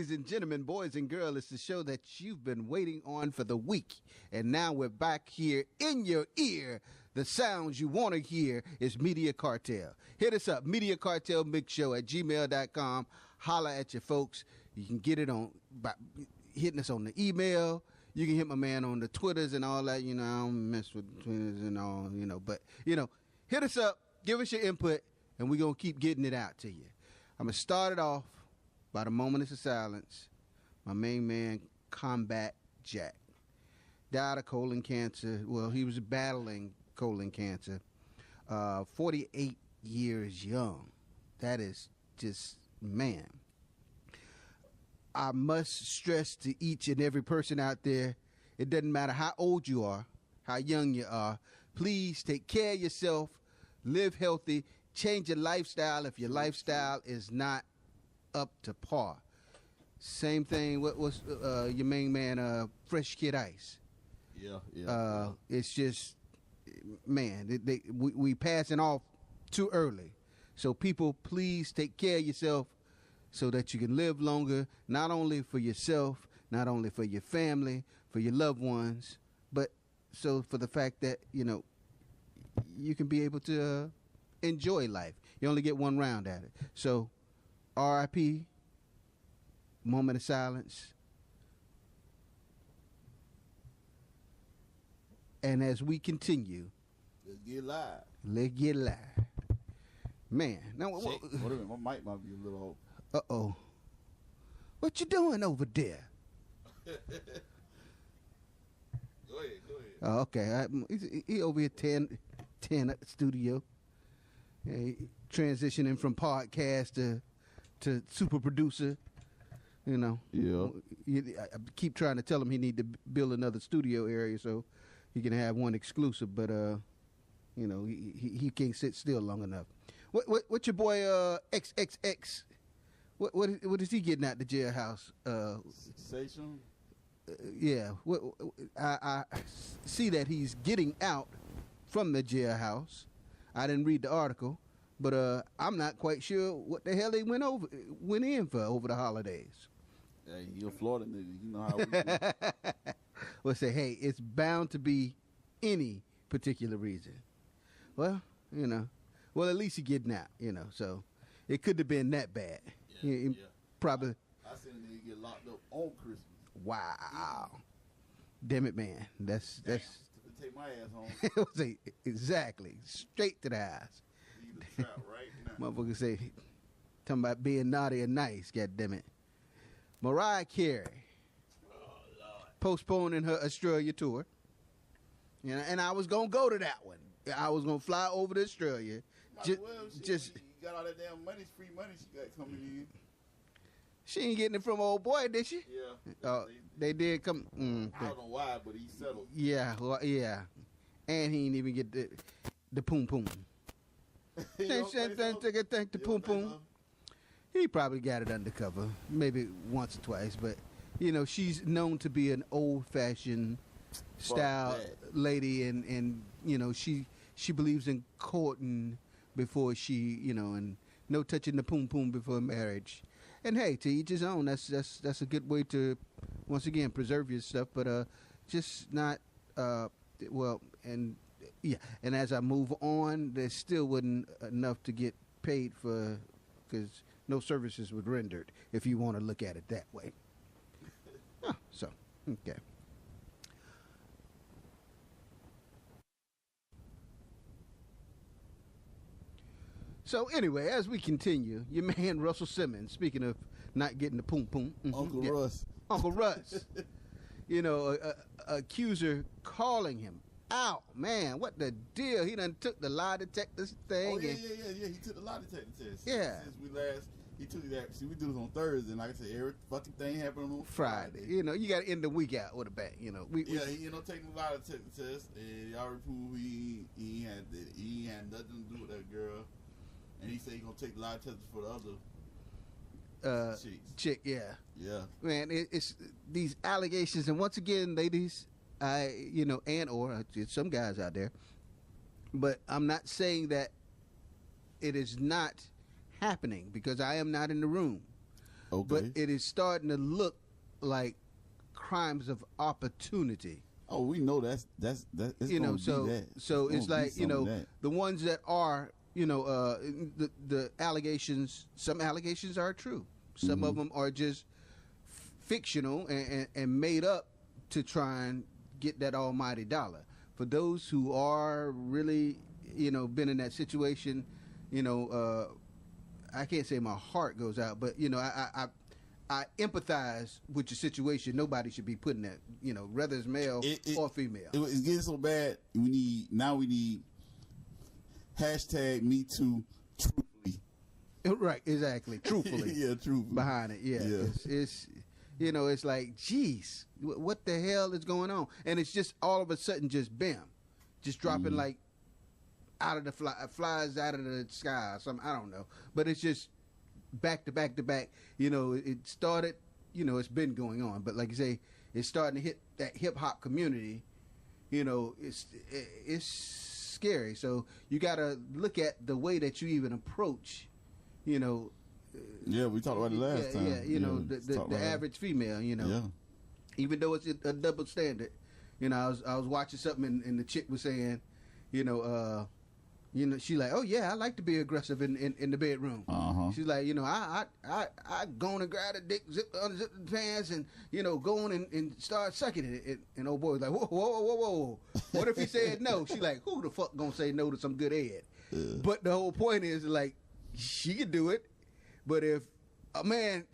Ladies and gentlemen, boys and girls, it's the show that you've been waiting on for the week. And now we're back here in your ear. The sounds you want to hear is Media Cartel. Hit us up, Media Cartel Mixshow at gmail.com. Holla at your folks. You can get it on by hitting us on the email. You can hit my man on the Twitters and all that. You know, I don't mess with Twitters and all, you know. But, you know, hit us up, give us your input, and we're going to keep getting it out to you. I'm going to start it off by the moment of silence. My main man, Combat Jack, died of colon cancer. Well, he was battling colon cancer. 48 years young. That is just, man. I must stress to each and every person out there, it doesn't matter how old you are, how young you are, please take care of yourself, live healthy, change your lifestyle if your lifestyle is not up to par. Same thing. What was your main man, Fresh Kid Ice? Yeah. It's just, man, we passing off too early. So people, please take care of yourself so that you can live longer, not only for yourself, not only for your family, for your loved ones, but so for the fact that, you know, you can be able to enjoy life. You only get one round at it. So R.I.P., moment of silence. And as we continue, let's get live. Man, now Wait a minute, my mic might be a little. Uh-oh. What you doing over there? Go ahead. Oh, okay. He over here 10 at the studio. Transitioning from podcast to super producer, you know. Yeah. I keep trying to tell him he need to build another studio area so he can have one exclusive, but you know, he can't sit still long enough. What your boy XXX? What is he getting out the jailhouse? Sensation. Yeah. I see that he's getting out from the jailhouse. I didn't read the article, but I'm not quite sure what the hell they went in for over the holidays. Hey, you're a Florida nigga. You know how we do. Well, say, hey, it's bound to be any particular reason. Well, you know, at least he getting out, you know, so it could have been that bad. Yeah. Probably. I seen a nigga get locked up on Christmas. Wow. Damn it, man. That's to take my ass home. say, exactly. Straight to the house. Leave the trap right now. Motherfucker say, talking about being naughty and nice, goddammit. Mariah Carey. Oh, Lord. Postponing her Australia tour. You know, and I was going to go to that one. I was going to fly over to Australia. You got all that damn money, free money she got coming in. She ain't getting it from old boy, did she? Yeah. They did come. I don't know why, but he settled. Yeah, well, yeah. And he didn't even get the poom poom. Thank the poom poom. He probably got it undercover, maybe once or twice, but you know, she's known to be an old-fashioned style lady, and you know, she believes in courting before she, you know, and no touching the poom poom before marriage. And hey, to each his own. That's a good way to, once again, preserve your stuff, but just not well. And yeah, and as I move on, there still wasn't enough to get paid for, because no services were rendered, if you want to look at it that way. So, okay. So anyway, as we continue, your man Russell Simmons, speaking of not getting the poom poom, Uncle Russ, you know, accuser calling him out. Man, what the deal? He done took the lie detector thing. Oh yeah. He took the lie detector test. Yeah. Since we last, he took that. See, we do this on Thursday, and like I said, every fucking thing happened on Friday. You know, you got to end the week out with a bang. You know, he taking the lie detector test, and he already proved he had nothing to do with that girl. And he said he gonna take the lie detector for the other chick. Yeah. Man, it's these allegations, and once again, ladies, or some guys out there, but I'm not saying that it is not happening, because I am not in the room. Okay. But it is starting to look like crimes of opportunity. Oh, we know that's it's You know, so it's like, the ones that are, the allegations, some allegations are true. Some of them are just fictional and made up to try and get that almighty dollar. For those who are really, been in that situation, I can't say my heart goes out, but, I empathize with your situation. Nobody should be putting that, whether it's male or female. It's getting so bad. We need hashtag Me Too truthfully. Right, exactly. Truthfully. Yeah, truthfully. Behind it, yeah. It's it's like, geez, what the hell is going on? And it's just all of a sudden just bam, just dropping like out of the flies out of the sky or something. I don't know. But it's just back to back to back. It started, it's been going on. But like you say, it's starting to hit that hip hop community. It's scary. So you got to look at the way that you even approach, Yeah, we talked about it last time. The average female, even though it's a double standard. I was watching something and the chick was saying, she like, oh yeah, I like to be aggressive in the bedroom. She's like, I go on and grab the dick, unzip the pants, and go on and start sucking it. And old boy's like, whoa. What if he said no? She like, who the fuck gonna say no to some good head? But the whole point is like, she could do it, but if a man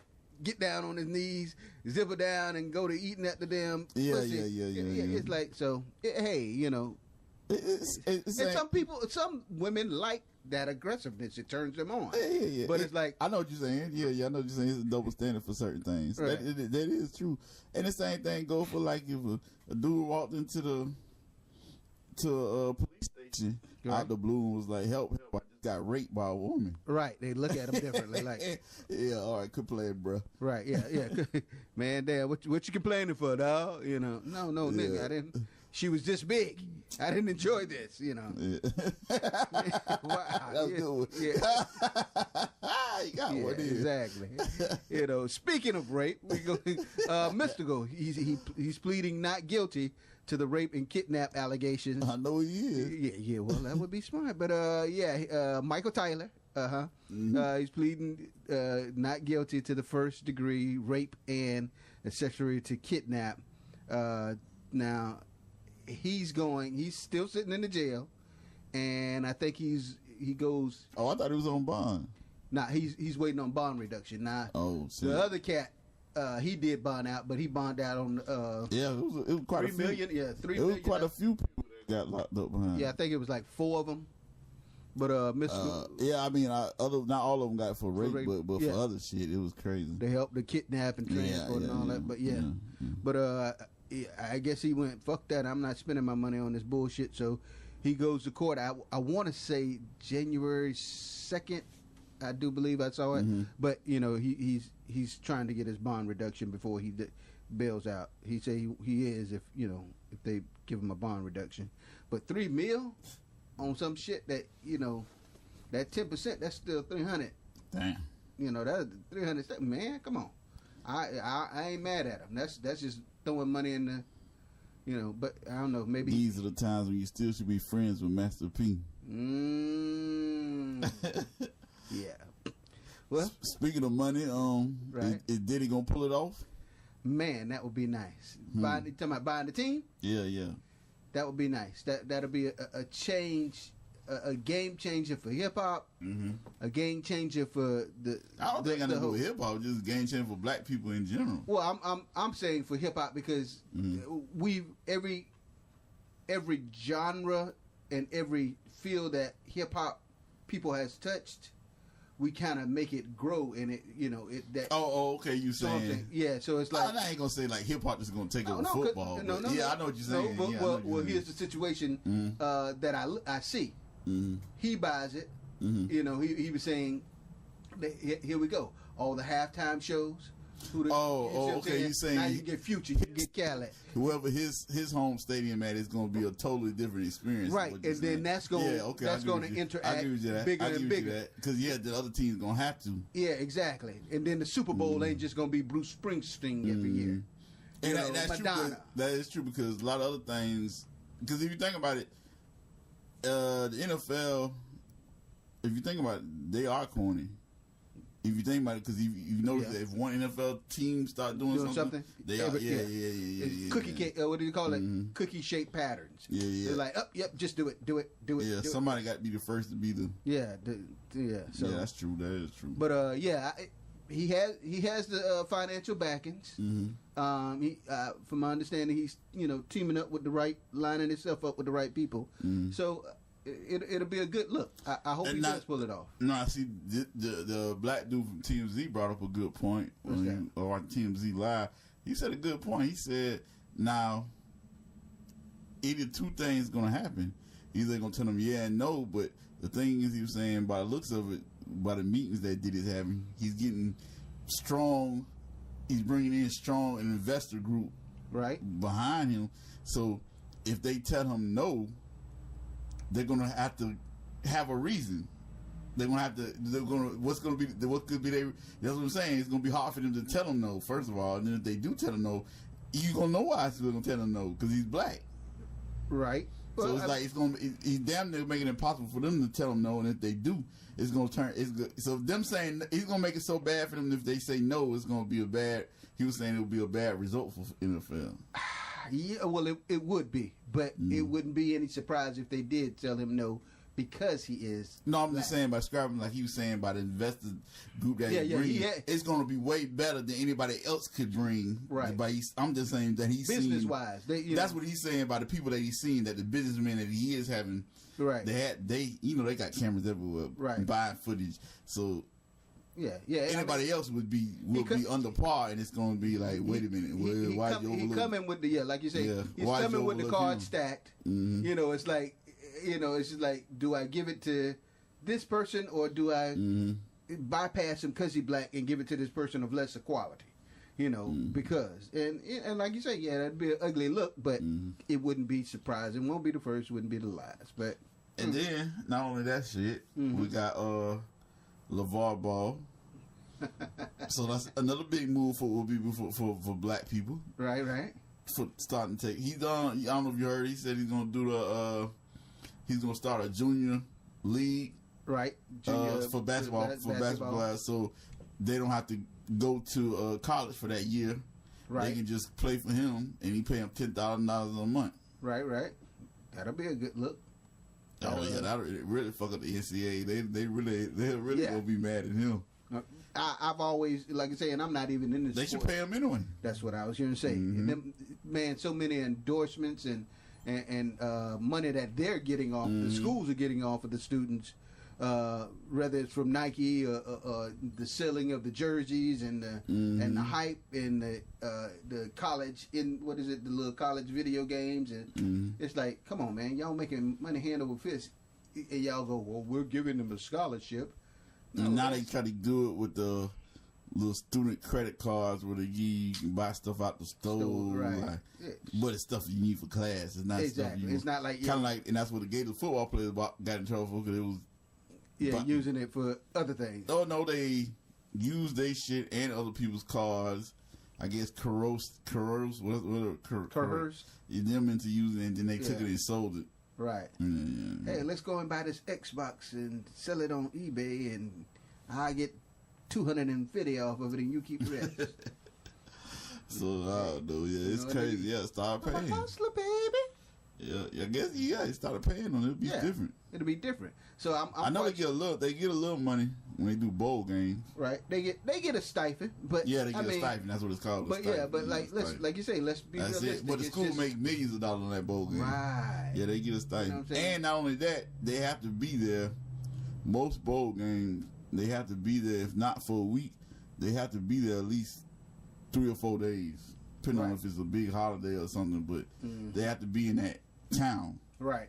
get down on his knees, zip her down, and go to eating at the damn pussy, it's like, so hey, some women like that aggressiveness. It turns them on. Yeah. But it's like, I know what you're saying. Yeah, I know what you're saying. It's a double standard for certain things. Right. That is true. And the same thing goes for like if a dude walked into a police station out the blue and was like, help, I just got raped by a woman. Right. They look at him differently. Like, yeah, all right, good play, bro. Right. Yeah. Man, damn, what you complaining for, dog? No, nigga, I didn't. She was this big. I didn't enjoy this, Yeah. Wow. That was good one. Yeah. You got one here. Exactly. Speaking of rape, we go. Mystical. He's pleading not guilty to the rape and kidnap allegations. I know he is. Yeah. Well, that would be smart. But Michael Tyler. He's pleading not guilty to the first degree rape and accessory to kidnap. Now. He's still sitting in the jail, and I think he goes. Oh, I thought he was on bond. Nah, he's waiting on bond reduction. Now, shit. The other cat, he did bond out, but he bonded out on. Yeah, it was quite $3 million. Yeah, $3 million. It was quite a few people that got locked up behind. Yeah, I think it was like 4 of them. But Mr. Yeah, I mean, not all of them got for rape, but for other shit, it was crazy. They helped the kidnap and transport and all that. But but I guess he went, fuck that, I'm not spending my money on this bullshit. So he goes to court. I want to say January 2nd. I do believe I saw it. But, he's trying to get his bond reduction before he bails out. He say he is if they give him a bond reduction. But $3 million on some shit that, that 10%, that's still 300. Damn. That's 300. Man, come on. I ain't mad at him. That's just throwing money in the, but I don't know. Maybe these are the times when you still should be friends with Master P. Yeah. Well, speaking of money, right. Is Diddy gonna pull it off? Man, that would be nice. Talking about buying the team? Yeah. That would be nice. That'll be a change. A game changer for hip hop, a game changer for the. I don't think I know hip hop, just a game changer for black people in general. Well, I'm saying for hip hop because we've every genre and every field that hip hop people has touched, we kind of make it grow in it. Okay, you saying? Yeah, so it's like I ain't gonna say like hip hop is gonna take over football. I know what you're saying. Well, here's the situation that I see. He buys it. He was saying, here we go. All the halftime shows, Okay. You saying now you get Future, you get Khaled. Whoever his home stadium at is going to be a totally different experience, right? And then that's going to interact bigger and bigger because the other team's going to have to. Yeah, exactly. And then the Super Bowl ain't just going to be Bruce Springsteen every year. And that's true. That is true because a lot of other things. Because if you think about it, the NFL, if you think about it, they are corny. If you think about it, because you notice that if one NFL team start doing something, they are, cookie cake. What do you call it? Cookie shaped patterns. Yeah. They're like, just do it. Yeah, somebody got to be the first to be the. So that's true. That is true. But he has the financial backings. From my understanding, he's teaming up with the right, lining himself up with the right people. So. It'll be a good look. I hope he does pull it off. No, I see the black dude from TMZ brought up a good point. Or TMZ Live. He said a good point. He said, now, either two things going to happen. Either they're going to tell him yeah and no, but the thing is, he was saying, by the looks of it, by the meetings that Diddy's having, he's getting strong. He's bringing in strong an investor group behind him. So if they tell him no, they're gonna have to have a reason. What could be that's what I'm saying. It's gonna be hard for them to tell him no, first of all. And then if they do tell him no, you gonna know why they're gonna tell him no, because he's black. Right. So he's damn near making it impossible for them to tell him no, and if they do, it's gonna turn. So them saying he's gonna make it so bad for them if they say no, it's gonna be a bad. He was saying it would be a bad result for NFL. Yeah, well, it would be, but it wouldn't be any surprise if they did tell him no because he is. No, I'm just saying by describing like he was saying by the investor group that he brings, it's going to be way better than anybody else could bring. Right. I'm just saying that he's business wise. That's what he's saying by the people that he's seen, that the businessmen that he is having. Right. They got cameras everywhere. Right. Buying footage. So. Yeah. Anybody else would be under par, and it's going to be like, wait a minute, why you overlook? He coming with the like you say, he's coming with the card stacked. It's like, it's just like, do I give it to this person or do I bypass him because he's black and give it to this person of lesser quality? Because and like you say, that'd be an ugly look, but it wouldn't be surprising. Won't be the first, wouldn't be the last. But and then not only that shit, we got LeVar Ball. So that's another big move for black people. Right. For starting to take, he's done. I don't know if you heard. He said he's gonna do he's gonna start a junior league. Right. For basketball. So they don't have to go to college for that year. Right. They can just play for him, and he pay him $10,000 a month. Right. That'll be a good look. That really fuck up the NCAA. They're really gonna be mad at him. I've always, like I say, and I'm not even in this. They should pay him anyway. That's what I was going to say. Man, so many endorsements and money that they're getting off, the schools are getting off of the students, whether it's from Nike or the selling of the jerseys and the hype and the college the little college video games, and it's like, come on, man, y'all making money hand over fist, and y'all go, well, we're giving them a scholarship. No, now they try to do it with the little student credit cards where you can buy stuff out the store, right? But it's stuff you need for class. It's not stuff you. It's not like kind of like, and that's what the Gator football players got in trouble for, because it was using it for other things. Oh no, they used their shit and other people's cards. I guess coerced them into using it, and then they took it and sold it. Right. Hey, let's go and buy this Xbox and sell it on eBay, and I get $250 off of it, and you keep the rest. So I don't know. Yeah, it's crazy. Start paying. Hustler, baby. I guess you started paying on it. It'll be different. It'll be different. So I know they get a little money when they do bowl games. Right. They get a stipend, but they get a stipend. That's what it's called. But like you say, let's be realistic. It. But the school make millions of dollars on that bowl game. Right. Yeah, they get a stipend. And not only that, they have to be there. Most bowl games, they have to be there. If not for a week, they have to be there at least 3 or 4 days, depending on if it's a big holiday or something. But they have to be in that town. Right.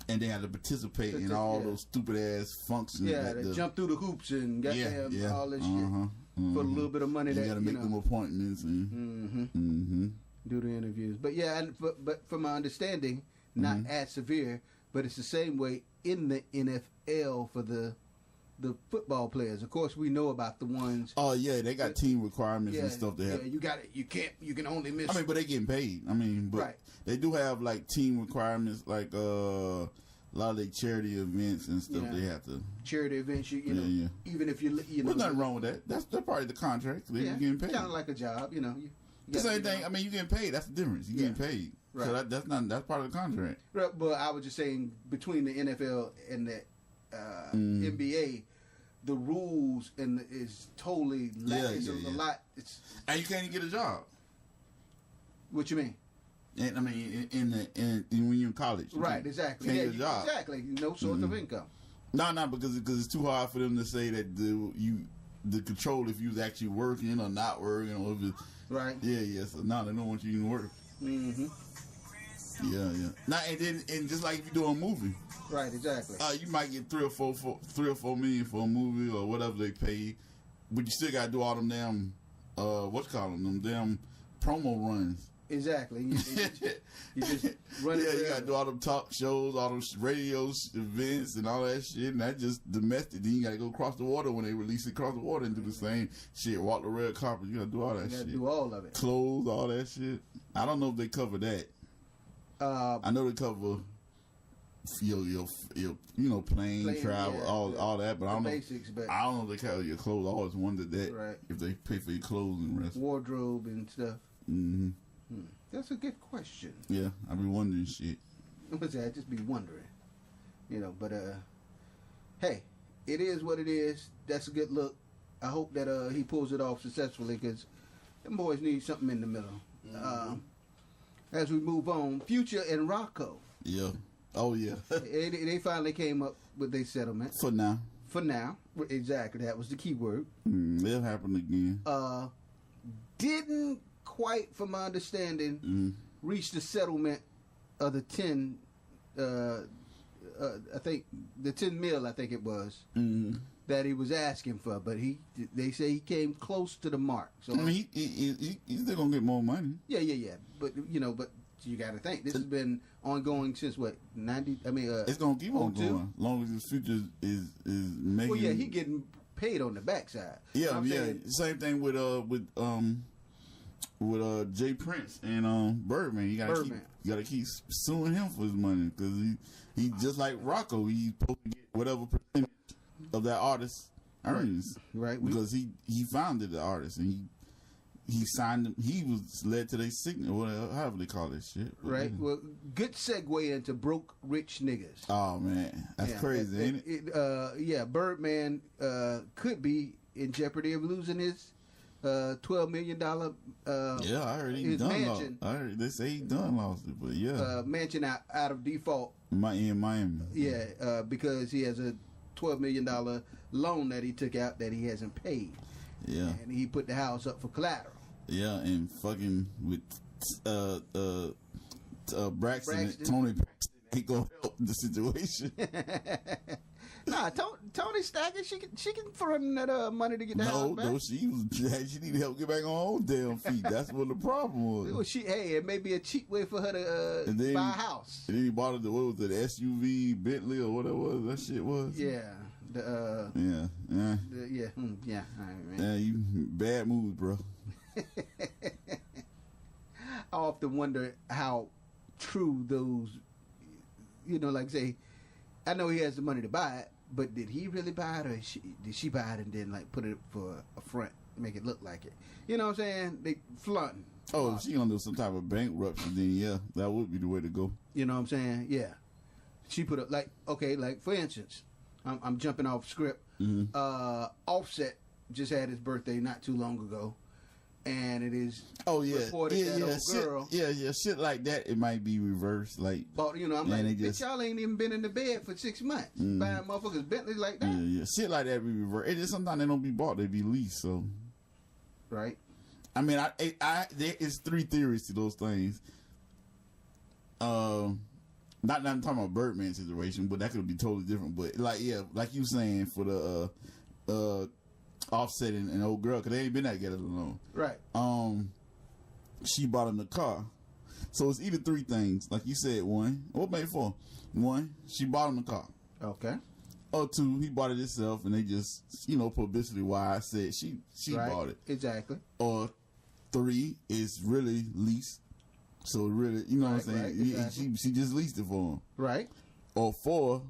And they had to participate in all those stupid ass functions. Yeah, they jump through the hoops and goddamn all this shit. for a little bit of money. You got to make them appointments and do the interviews. But yeah, but from my understanding, not as severe, but it's the same way in the NFL for the football players. Of course, we know about the ones. Oh yeah, they got team requirements and stuff. They have. You got it. You can't. You can only miss. I mean, but they getting paid. I mean, but they do have like team requirements, like a lot of their charity events and stuff. They have to charity events. You know, even if you know, there's nothing wrong with that. That's part of the contract. They're getting paid. Kind of like a job. You know, the same thing. I mean, you getting paid. That's the difference. You getting paid. Right. So that's part of the contract. Right, but I was just saying between the NFL and the NBA. The rules is totally a lot. And you can't even get a job. What you mean? And I mean, when you're in college, right? Exactly. Can't get a job. Exactly. No source of income. No, because it's too hard for them to say that the control if you was actually working or not working or if it's right. Yeah. So now they don't want you to even work. Yeah. Now and just like if you do a movie. Right, exactly. You might get 3 or 4 million for a movie or whatever they pay, but you still got to do all them damn them damn promo runs. Exactly. You just run it. Yeah, you got to do all them talk shows, all those radio events, and all that shit. And that's just domestic. Then you got to go across the water when they release it, across the water and do the same shit. Walk the red carpet. You got to do all that shit. You got to do all of it. Clothes, all that shit. I don't know if they cover that. I know they cover your plane travel, all that, but I don't know. Basics, but I don't know if they cover your clothes. I always wondered that if they pay for your clothes and rest. Wardrobe and stuff. That's a good question. Yeah, I be wondering shit. What's that? I just be wondering, But hey, it is what it is. That's a good look. I hope that he pulls it off successfully because them boys need something in the middle. As we move on, Future and Rocco. Yeah. Oh, yeah. they finally came up with their settlement. For now. Exactly. That was the key word. It'll happen again. Didn't quite, from my understanding, reach the settlement of the 10, I think, the 10 mil, I think it was, that he was asking for. But they say he came close to the mark. So I mean, he's still going to get more money. Yeah. But, but you got to think, this has been ongoing since, what, 90? I mean, it's going to keep on going. As long as his future is making... Well, yeah, he getting paid on the backside. Yeah, same thing with Jay Prince and Birdman. You gotta keep suing him for his money because he just like Rocco. He's supposed to get whatever percentage of that artist's earnings, right? Because he founded the artist and he signed them. He was led to their signature, whatever, however they call that shit. Right. Well, good segue into broke rich niggas. Oh man, that's crazy, ain't it? Birdman could be in jeopardy of losing his $12 million. I heard he done mansion. I heard they say he done lost it, but mansion out of default. In Miami. Yeah, because he has a $12 million loan that he took out that he hasn't paid. Yeah, and he put the house up for collateral. Yeah, and fucking with Braxton. Tony Braxton, he gonna help the situation. Nah, Tony Stackett, she can throw in that money to get the house back. No, she needed help get back on her own damn feet. That's what the problem was. It may be a cheap way for her to buy a house. And then he bought it, what was it, SUV, Bentley, or whatever that shit was? Yeah. Yeah. Yeah, you bad mood, bro. I often wonder how true those, like say, I know he has the money to buy it, but did he really buy it, or did she buy it and then put it for a front, make it look like it? You know what I'm saying? They flaunting. Oh, if she gonna do some type of bankruptcy, then that would be the way to go. You know what I'm saying? Yeah. She put up for instance, I'm jumping off script. Offset just had his birthday not too long ago, and it is reported that old girl. Shit like that. It might be reversed. I'm bitch, y'all ain't even been in the bed for 6 months buying motherfuckers Bentleys like that. Yeah, shit like that be reversed. It just sometimes they don't be bought; they be leased. So, right. I mean, there is 3 theories to those things. Not I'm talking about Birdman situation, but that could be totally different. But like you saying for the Offset and old girl, because they ain't been that together long. Right. She bought him the car. So it's either three things. Like you said, one. What made four? One, she bought him the car. Okay. Or two, he bought it himself, and they just, publicity wise said she Right. bought it. Exactly. Or three is really lease. So really, you know what I'm saying? Right, exactly. She just leased it for him. Right. Or four,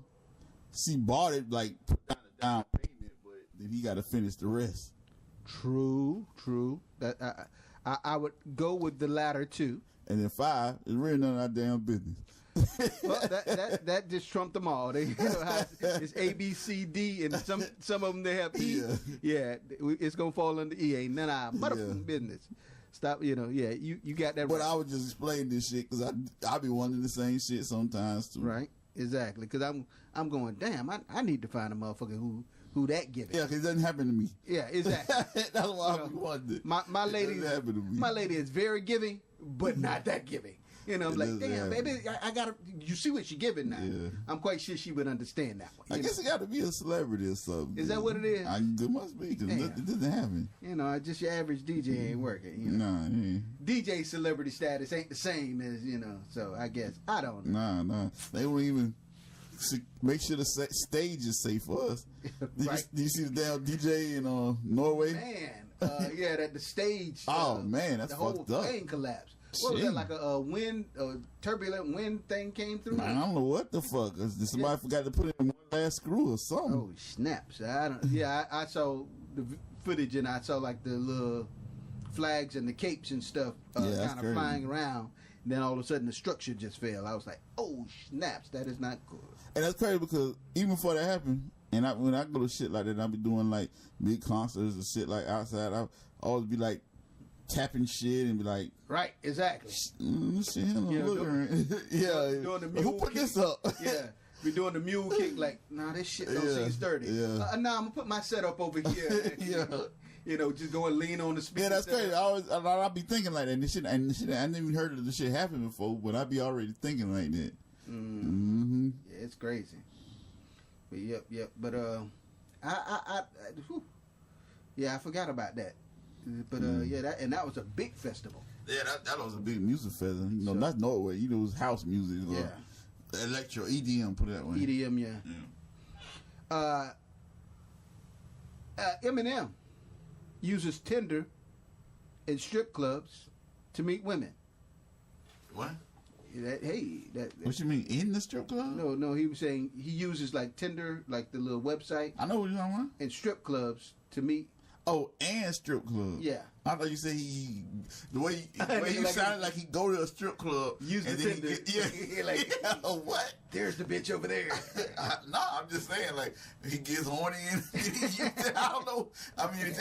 she bought it, like, put down a down payment, but then he got to finish the rest. True. That I would go with the latter two. And then five, it's really none of our damn business. Well, that just trumped them all. They, how it's A, B, C, D, and some of them they have E. Yeah, it's gonna fall under E. Ain't none of our motherfucking business. Stop. You got that. But right. I would just explain this shit because I be wondering the same shit sometimes too. Right. Exactly. Because I'm going. Damn. I need to find a motherfucker who that giving. Yeah, because it doesn't happen to me. Yeah. Exactly. That's why I be wondering. My lady. It doesn't happen to me. My lady is very giving, but not that giving. I'm like, damn, baby, I gotta. You see what she giving now? Yeah. I'm quite sure she would understand that one. I guess it got to be a celebrity or something. Is that what it is? It must be because it doesn't happen. Just your average DJ ain't working. Nah, DJ celebrity status ain't the same as So I guess I don't know. Nah. They won't even make sure the stage is safe for us. Right. Did you see the damn DJ in Norway? Man, that the stage. Man, that's fucked up. The whole thing collapsed. What was that, like a turbulent wind thing came through? Man, I don't know what the fuck. Somebody forgot to put in one last screw or something. Oh, snaps. I saw the footage and I saw like the little flags and the capes and stuff kind of flying around. And then all of a sudden the structure just fell. I was like, oh, snaps. That is not good. And that's crazy because even before that happened, and when I go to shit like that, I be doing like big concerts and shit like outside, I always be like, tapping shit and be like, right, exactly. Doing the mule who put kick. this up? Yeah, be doing the mule kick like, nah, this shit don't seem stirty. Nah, I'm gonna put my setup over here. Just go and lean on the speaker. Yeah, that's crazy. I'll be thinking like that. And this shit, I never even heard of this shit happen before, but I be already thinking like that. Mm-hmm. Yeah, it's crazy. But yep. But I forgot about that. But that was a big festival. Yeah, that was a big music festival. Not Norway. It was house music. Electro EDM, put it that way. EDM, yeah. Eminem uses Tinder in strip clubs to meet women. What? What you mean in the strip club? No. He was saying he uses like Tinder, like the little website. I know what you're talking about. In strip clubs to meet. Oh, and strip club. Yeah. I thought you said the way you sounded like he go to a strip club. Use the Tinder. What? There's the bitch over there. No, I'm just saying, like, he gets horny and I don't know. I mean,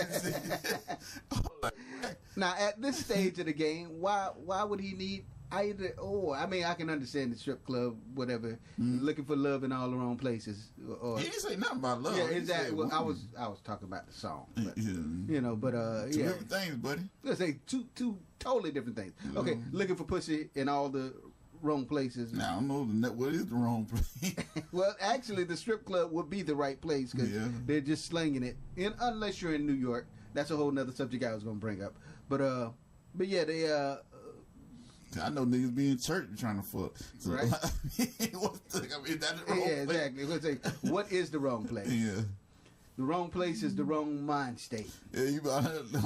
now, at this stage of the game, why would he need either or? I mean, I can understand the strip club, whatever, looking for love in all the wrong places. He didn't say nothing about love. Yeah, exactly. Well, I was talking about the song, but, two different things, buddy. Let's say two totally different things. Okay, looking for pussy in all the wrong places. Now, I don't know what is the wrong place. Well, actually, the strip club would be the right place because they're just slinging it. Unless you're in New York, that's a whole nother subject I was going to bring up. But yeah, they. I know niggas be in church trying to fuck. So, right. That's the wrong place. Exactly. Let's say, what is the wrong place? Yeah. The wrong place is the wrong mind state. Yeah,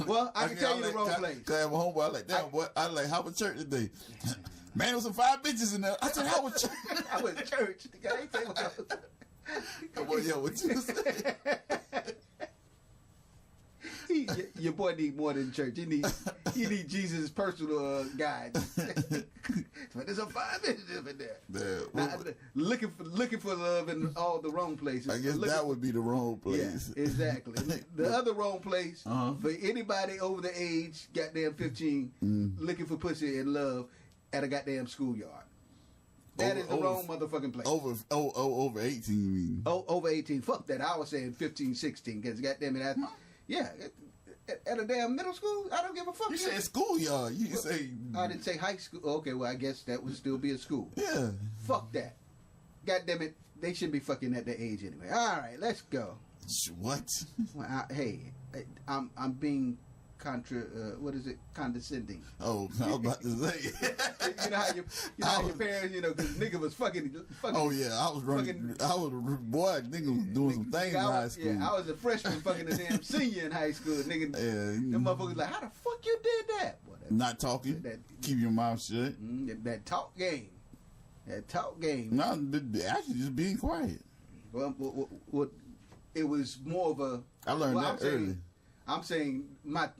well, I can tell you the wrong place. Cause I have a homeboy. I like that. I like, how was church today? Man, there was some 5 bitches in there. I said, how was church? I was at church. The guy ain't saying what Well, yeah, what you say? Your boy need more than church. He need Jesus' personal guide. But there's a 5 bitches in there. Now, looking for love in all the wrong places. I guess that would be the wrong place. Yeah, exactly. The other wrong place for anybody over the age, goddamn 15, looking for pussy and love at a goddamn schoolyard. That is the wrong motherfucking place. Over 18, you mean? Over 18. Fuck that. I was saying 15, 16. Because goddamn it, at a damn middle school, I don't give a fuck. You said schoolyard. You say I didn't say high school. Okay, well I guess that would still be a school. Yeah. Fuck that. God damn it, they shouldn't be fucking at that age anyway. All right, let's go. What? Well, I'm being condescending. Oh, I was about to say. You know how your parents, because nigga was fucking. Oh yeah, I was running. Nigga was doing some things in high school. Yeah, I was a freshman, fucking a damn senior in high school. Nigga, them motherfuckers like, how the fuck you did that? Not talking. Keep your mouth shut. That talk game. That talk game. No, actually just being quiet. Well, it was more of a. I learned that early. I'm saying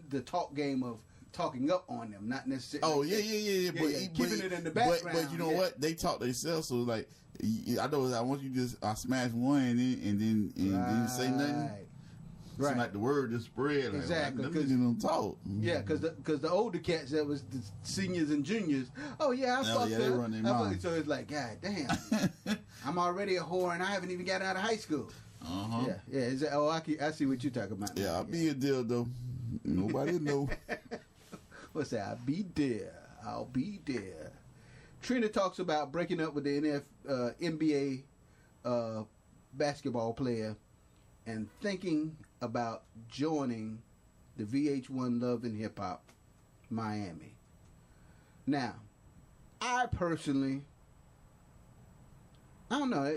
the talk game of talking up on them, not necessarily. Oh yeah. But keeping it in the background. But you know what? They talk themselves. So like, I know I want you to I smash one and then say nothing. Right. So like the word just spread. Like, exactly. Because you don't talk. Yeah, because the older cats that was the seniors and juniors. Oh yeah, I fucked up. They run their mouth. So it's like, God damn, I'm already a whore and I haven't even gotten out of high school. Yeah. I see what you're talking about. Yeah, I'll be a deal though. Nobody know. What's that? I'll be there. Trina talks about breaking up with the NBA basketball player and thinking about joining the VH1 Love and Hip Hop Miami. Now, I personally, I don't know.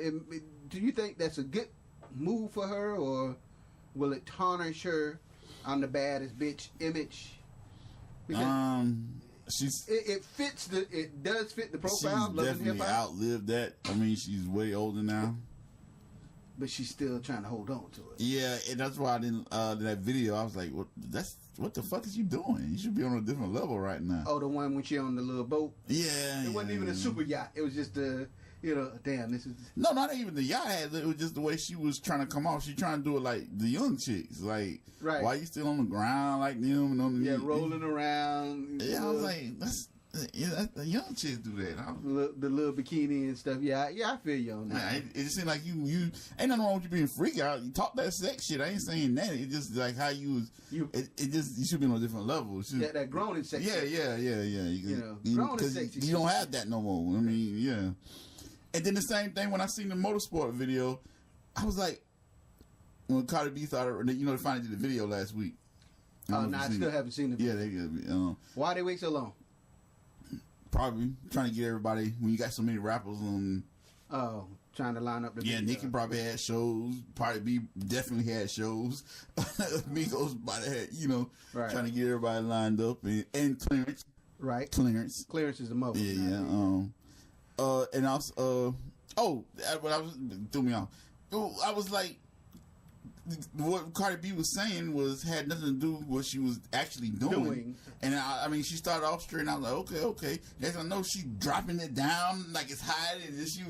Do you think that's a good move for her, or will it tarnish her on the baddest bitch image? Because it does fit the profile. She's definitely outlived that. I mean, she's way older now, but she's still trying to hold on to it. Yeah, and that's why I didn't that video. I was like, what the fuck is you doing? You should be on a different level right now. Oh, the one when she on the little boat. Yeah, it wasn't even a super yacht. It was just damn, this is... No, not even the yacht. It was just the way she was trying to come off. She trying to do it like the young chicks. Like, right. Why you still on the ground like them? And rolling around. Yeah, I was like, the young chicks do that. The little bikini and stuff. Yeah, I feel you on that. Man, it seemed like you ain't nothing wrong with you being freak out. You talk that sex shit. I ain't saying that. It's just like how you should be on a different level. That grown sex. Yeah. Grown sex. You don't have that no more. I mean, yeah. And then the same thing when I seen the motorsport video, I was like, when Cardi B they finally did the video last week. I still haven't seen the video. Yeah, why they wait so long? Probably trying to get everybody, when you got so many rappers on. Oh, trying to line up the video. Nicki probably had shows. Cardi B definitely had shows. Migos probably had, right. Trying to get everybody lined up. And Clarence. Right. Clarence is the mother. Yeah. And also, what threw me off. I was like, what Cardi B was saying had nothing to do with what she was actually doing. And I mean, she started off straight, and I was like, okay. Next I know, she dropping it down like it's high, and then she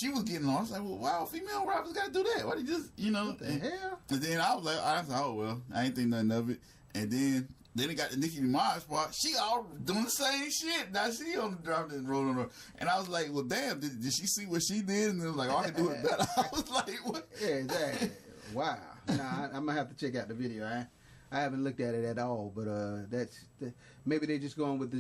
was getting on. I was like, well, wow, female rappers got to do that. Why they just, What the hell? And then I was like, oh well, I ain't think nothing of it. And then it got the Nicki Minaj part. She all doing the same shit. Now she on the drop and rolling her. And I was like, well, damn, did she see what she did? And it was like, I can do it better. I was like, what? Yeah, exactly. Wow. Nah, I'm going to have to check out the video. I haven't looked at it at all, but maybe they're just going with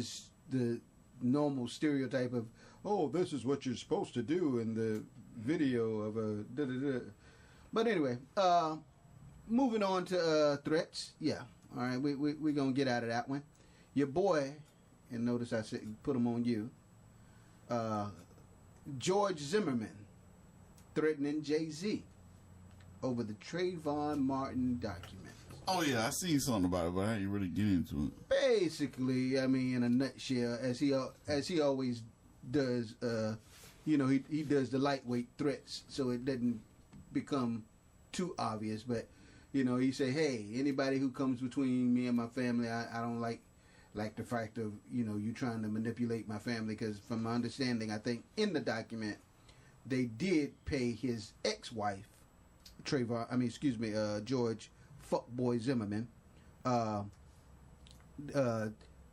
the normal stereotype of, oh, this is what you're supposed to do in the video of a da-da-da. But anyway, moving on to threats. Yeah. All right, we're going to get out of that one. Your boy, and notice I said put him on you, George Zimmerman threatening Jay-Z over the Trayvon Martin document. Oh, yeah, I seen something about it, but I ain't really get into it. Basically, I mean, in a nutshell, as he always does, he does the lightweight threats so it doesn't become too obvious, but he say, hey, anybody who comes between me and my family, I don't like the fact of, you trying to manipulate my family, because from my understanding, I think in the document, they did pay his ex-wife, George Fuckboy Zimmerman.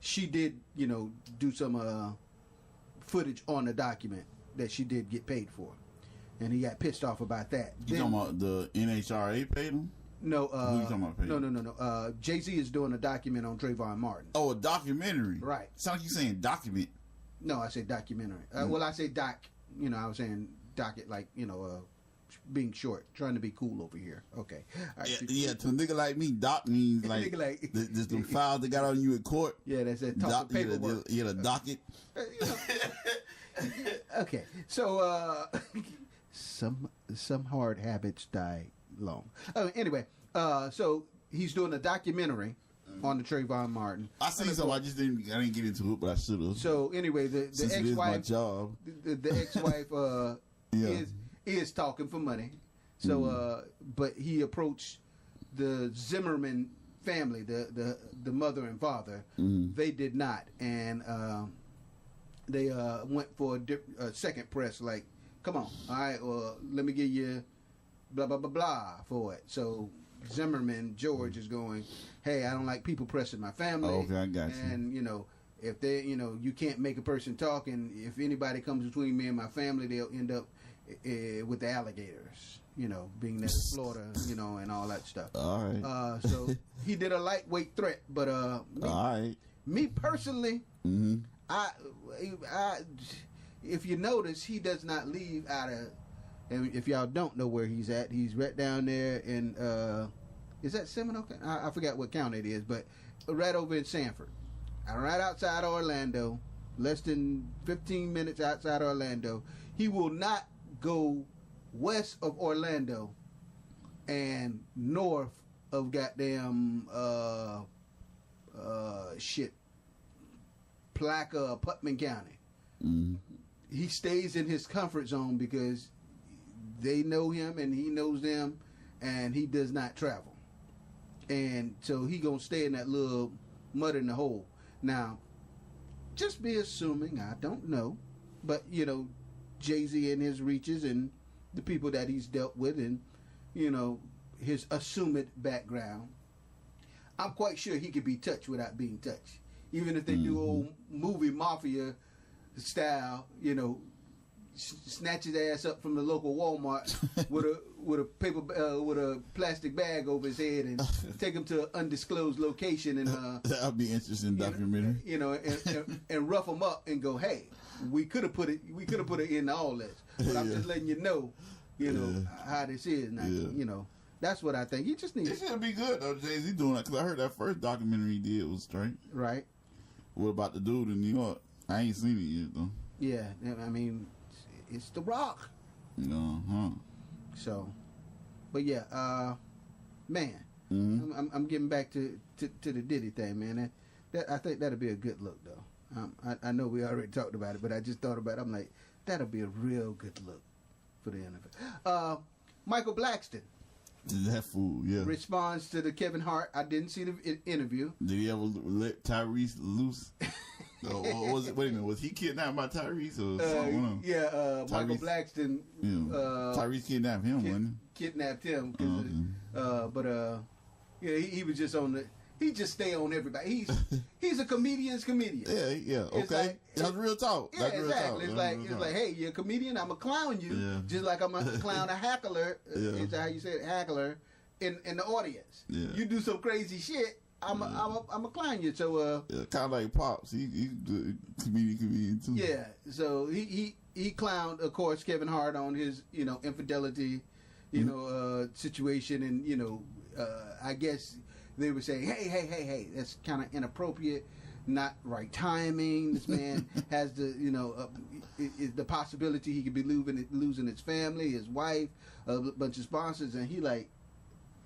She did, do some footage on the document that she did get paid for. And he got pissed off about that. You talking about the NHRA paid him? No, who you talking about? No. Jay-Z is doing a document on Trayvon Martin. Oh, a documentary. Right. Sounds like you saying document. No, I say documentary. Well, I say doc. I was saying docket, like being short, trying to be cool over here. Okay. All right. Yeah, to a nigga like me, doc means like, the files that got on you in court. Yeah, that's that talk paperwork. Yeah, the docket. Okay, so some hard habits die long. Anyway, so he's doing a documentary on the Trayvon Martin. I seen something. I didn't get into it, but I should have. So anyway, the ex-wife, my job. The ex-wife is talking for money. So, but he approached the Zimmerman family, the mother and father. They did not, and they went for a second press. Like, come on, all right, let me give you blah blah blah blah for it. So Zimmerman George is going, hey, I don't like people pressing my family. Oh, okay, I got you. And if they, you can't make a person talk, and if anybody comes between me and my family, they'll end up with the alligators. Being that Florida, and all that stuff. All right. So he did a lightweight threat, but me personally, I if you notice, he does not leave out of. And if y'all don't know where he's at, he's right down there in is that Seminole? I forgot what county it is, but right over in Sanford, right outside Orlando, less than 15 minutes outside Orlando. He will not go west of Orlando and north of goddamn Putnam County. He stays in his comfort zone because they know him and he knows them, and he does not travel. And so he gonna stay in that little mud in the hole. Now, just be assuming, I don't know, but Jay-Z and his reaches and the people that he's dealt with, and his assumed background, I'm quite sure he could be touched without being touched. Even if they do old movie mafia style, snatch his ass up from the local Walmart with a paper with a plastic bag over his head and take him to an undisclosed location, and that'd be interesting documentary. And rough him up and go, hey, we could have put it in all this, but I'm just letting you know how this is now. That's what I think. You just need. It should be good though. Jay-Z doing that, because I heard that first documentary he did was straight. Right. What about the dude in New York? I ain't seen it yet though. Yeah, I mean, it's The Rock. So, but yeah, man, I'm getting back to the Diddy thing, man. That I think that'll be a good look though. I know we already talked about it, but I just thought about it. I'm like, that'll be a real good look for the NFL. Michael Blackston. That fool, yeah. Responds to the Kevin Hart. I didn't see the interview. Did he ever let Tyrese loose? Or was it? Wait a minute. Was he kidnapped by Tyrese or something? Yeah, Michael Blackston. Tyrese kidnapped him, wasn't he? Kidnapped him. He was just on the. He just stay on everybody. He's a comedian's comedian. Yeah. Okay, that's real talk. Yeah, that's real exactly. Talk. It's like, hey, you're a comedian. I'm a clown you, just like I'm a clown a heckler. Is how you say it, heckler in the audience. Yeah. You do some crazy shit. I'm a clown you. So kind of like Pops. He's a comedian too. Yeah. So he clowned, of course, Kevin Hart on his infidelity, situation, and I guess. They were saying, hey, that's kind of inappropriate, not right timing. This man has the possibility he could be losing his family, his wife, a bunch of sponsors, and he like,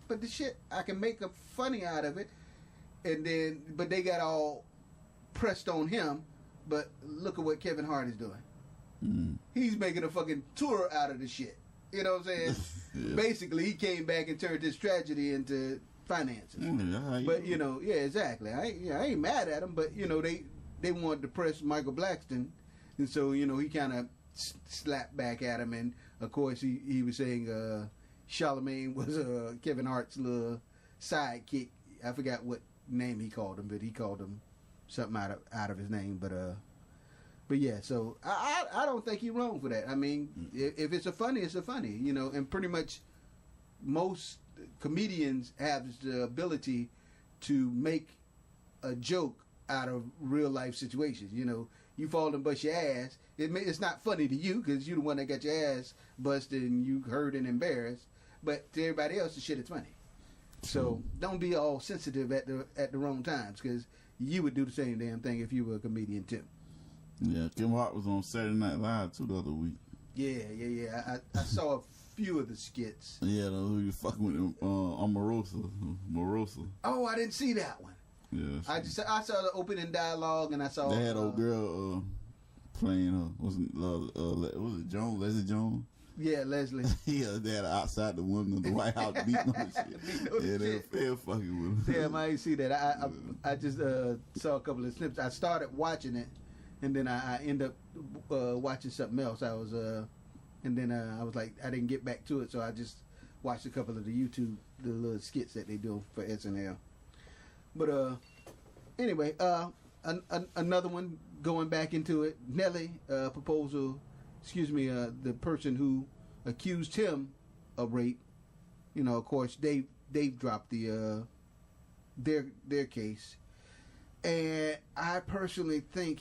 but the shit, I can make a funny out of it, but they got all pressed on him, but look at what Kevin Hart is doing. He's making a fucking tour out of the shit. You know what I'm saying? Basically, he came back and turned this tragedy into finances. But yeah, exactly. I ain't mad at him, but they wanted to press Michael Blackston, and so he kind of slapped back at him, and of course he was saying Charlemagne was Kevin Hart's little sidekick. I forgot what name he called him, but he called him something out of his name. But yeah, so I don't think he's wrong for that. I mean, if it's a funny, it's a funny, and pretty much most comedians have the ability to make a joke out of real life situations. you fall and bust your ass, it's not funny to you because you're the one that got your ass busted and you hurt and embarrassed. But to everybody else, the shit is funny. So don't be all sensitive at the wrong times, because you would do the same damn thing if you were a comedian too. Yeah, Kim Hart was on Saturday Night Live too the other week. Yeah. I saw a few of the skits. Yeah, who you fucking with Morosa. Oh, I didn't see that one. Yeah, I saw the opening dialogue, and I saw they had old girl playing her. Was it Jones? Leslie Jones? Yeah, Leslie. Yeah, they had outside the window of the White House beating on the shit. Yeah, they were fair fucking with her. Damn, I didn't see that. I just saw a couple of snips. I started watching it, and then I ended up watching something else. I was like, I didn't get back to it, so I just watched a couple of the little skits that they do for SNL. But anyway, another one going back into it. Nelly proposal. The person who accused him of rape. You know, of course, they've dropped their case, and I personally think